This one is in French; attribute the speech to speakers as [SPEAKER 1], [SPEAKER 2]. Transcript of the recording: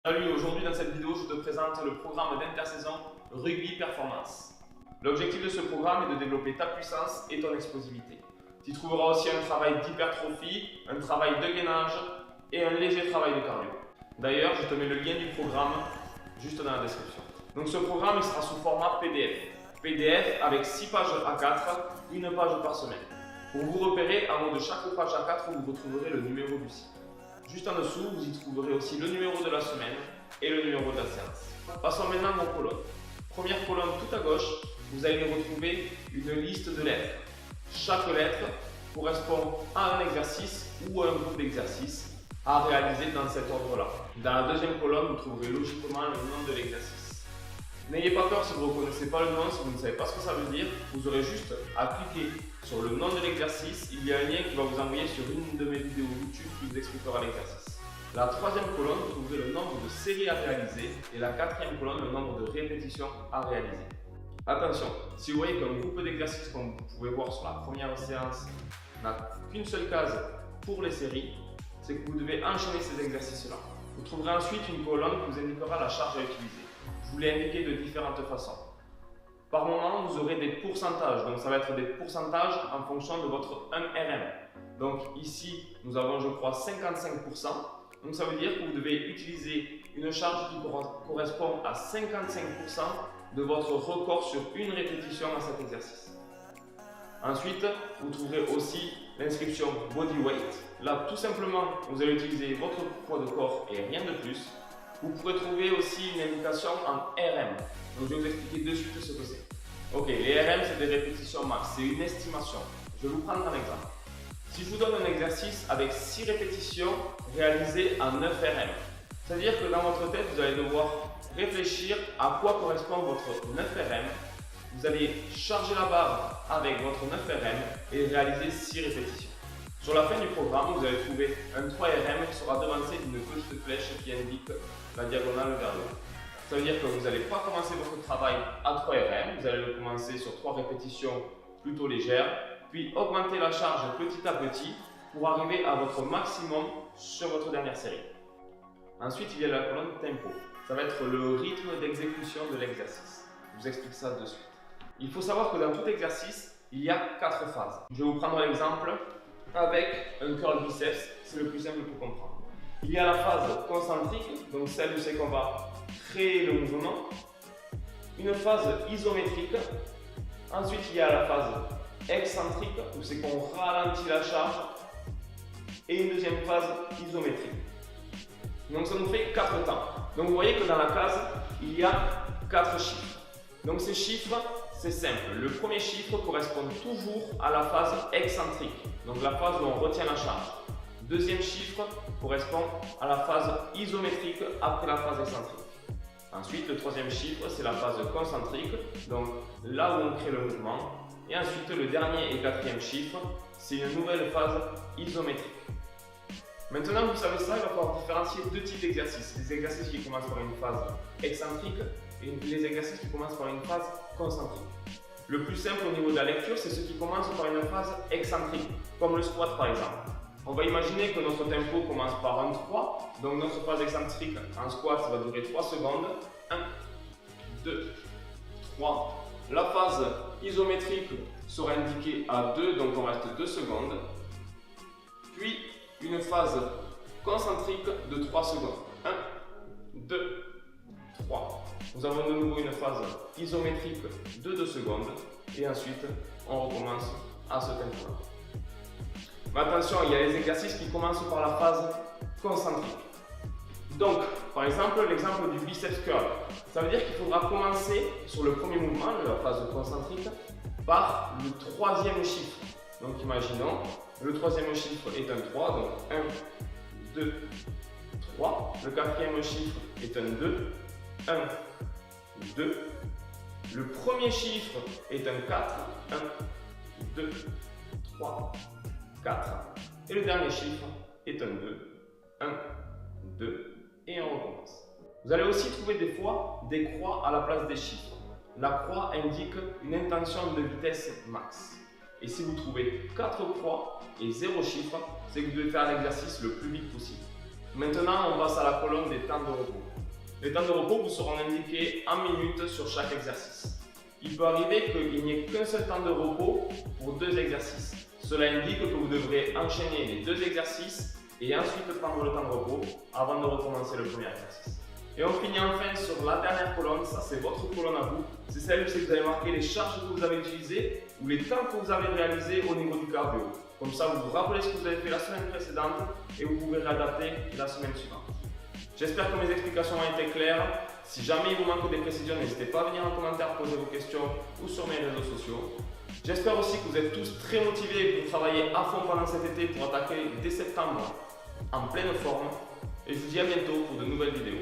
[SPEAKER 1] Salut, aujourd'hui dans cette vidéo, je te présente le programme d'intersaison Rugby Performance. L'objectif de ce programme est de développer ta puissance et ton explosivité. Tu trouveras aussi un travail d'hypertrophie, un travail de gainage et un léger travail de cardio. D'ailleurs, je te mets le lien du programme juste dans la description. Donc ce programme il sera sous format PDF. PDF avec 6 pages A4, une page par semaine. Pour vous repérer, en haut de chaque page A4, vous retrouverez le numéro du site. Juste en dessous, vous y trouverez aussi le numéro de la semaine et le numéro de la séance. Passons maintenant aux colonnes. Première colonne tout à gauche, vous allez retrouver une liste de lettres. Chaque lettre correspond à un exercice ou à un groupe d'exercices à réaliser dans cet ordre-là. Dans la deuxième colonne, vous trouverez logiquement le nom de l'exercice. N'ayez pas peur si vous ne reconnaissez pas le nom, si vous ne savez pas ce que ça veut dire, vous aurez juste à cliquer sur le nom de l'exercice. Il y a un lien qui va vous envoyer sur une de mes vidéos YouTube qui vous expliquera l'exercice. La troisième colonne, vous trouverez le nombre de séries à réaliser et la quatrième colonne, le nombre de répétitions à réaliser. Attention, si vous voyez qu'un groupe d'exercices, comme vous pouvez voir sur la première séance, n'a qu'une seule case pour les séries, c'est que vous devez enchaîner ces exercices-là. Vous trouverez ensuite une colonne qui vous indiquera la charge à utiliser. Je vous l'ai indiqué de différentes façons. Par moment, vous aurez des pourcentages. Donc, ça va être des pourcentages en fonction de votre 1RM. Donc, ici, nous avons, je crois, 55%. Donc, ça veut dire que vous devez utiliser une charge qui correspond à 55% de votre record sur une répétition à cet exercice. Ensuite, vous trouverez aussi l'inscription Body Weight. Là, tout simplement, vous allez utiliser votre poids de corps et rien de plus. Vous pourrez trouver aussi une indication en RM. Donc, je vais vous expliquer de suite ce que c'est. Ok, les RM, c'est des répétitions max, c'est une estimation. Je vais vous prendre un exemple. Si je vous donne un exercice avec 6 répétitions réalisées en 9 RM, c'est-à-dire que dans votre tête, vous allez devoir réfléchir à quoi correspond votre 9 RM. Vous allez charger la barre avec votre 9 RM et réaliser 6 répétitions. Sur la fin du programme, vous allez trouver un 3 RM qui sera devancé d'une petite flèche qui indique la diagonale vers le haut. Ça veut dire que vous n'allez pas commencer votre travail à 3 RM, vous allez le commencer sur 3 répétitions plutôt légères, puis augmenter la charge petit à petit pour arriver à votre maximum sur votre dernière série. Ensuite, il y a la colonne tempo. Ça va être le rythme d'exécution de l'exercice. Je vous explique ça de suite. Il faut savoir que dans tout exercice, il y a 4 phases. Je vais vous prendre l'exemple avec un curl biceps, c'est le plus simple pour comprendre. Il y a la phase concentrique, donc celle où c'est qu'on va créer le mouvement. Une phase isométrique. Ensuite, il y a la phase excentrique, où c'est qu'on ralentit la charge. Et une deuxième phase isométrique. Donc ça nous fait 4 temps. Donc vous voyez que dans la case, il y a 4 chiffres. Donc ces chiffres, c'est simple. Le premier chiffre correspond toujours à la phase excentrique, donc la phase où on retient la charge. Deuxième chiffre correspond à la phase isométrique après la phase excentrique. Ensuite, le troisième chiffre, c'est la phase concentrique, donc là où on crée le mouvement. Et ensuite, le dernier et quatrième chiffre, c'est une nouvelle phase isométrique. Maintenant que vous savez ça, il va falloir différencier deux types d'exercices. Les exercices qui commencent par une phase excentrique et les exercices qui commencent par une phase concentrique. Le plus simple au niveau de la lecture, c'est ceux qui commencent par une phase excentrique, comme le squat par exemple. On va imaginer que notre tempo commence par un 3, donc notre phase excentrique en squat, ça va durer 3 secondes. 1, 2, 3. La phase isométrique sera indiquée à 2, donc on reste 2 secondes. Puis, une phase concentrique de 3 secondes. 1, 2, 3. Nous avons de nouveau une phase isométrique de 2 secondes. Et ensuite, on recommence à ce tempo-là. Mais attention, il y a les exercices qui commencent par la phase concentrique. Donc, par exemple, l'exemple du biceps curl. Ça veut dire qu'il faudra commencer sur le premier mouvement, la phase concentrique, par le troisième chiffre. Donc, imaginons, le troisième chiffre est un 3, donc 1, 2, 3. Le quatrième chiffre est un 2, 1, 2. Le premier chiffre est un 4, 1, 2, 3, 4. Et le dernier chiffre est un 2, 1, 2, et on recommence. Vous allez aussi trouver des fois des croix à la place des chiffres. La croix indique une intention de vitesse max. Et si vous trouvez 4 croix et 0 chiffre, c'est que vous devez faire l'exercice le plus vite possible. Maintenant, on passe à la colonne des temps de repos. Les temps de repos vous seront indiqués en minutes sur chaque exercice. Il peut arriver qu'il n'y ait qu'un seul temps de repos pour 2 exercices. Cela indique que vous devrez enchaîner les 2 exercices et ensuite prendre le temps de repos avant de recommencer le premier exercice. Et on finit enfin sur la dernière colonne, ça c'est votre colonne à vous. C'est celle où vous avez marqué les charges que vous avez utilisées ou les temps que vous avez réalisés au niveau du cardio. Comme ça, vous vous rappelez ce que vous avez fait la semaine précédente et vous pouvez réadapter la semaine suivante. J'espère que mes explications ont été claires. Si jamais il vous manque des précisions, n'hésitez pas à venir en commentaire poser vos questions ou sur mes réseaux sociaux. J'espère aussi que vous êtes tous très motivés pour travailler à fond pendant cet été pour attaquer dès septembre en pleine forme. Et je vous dis à bientôt pour de nouvelles vidéos.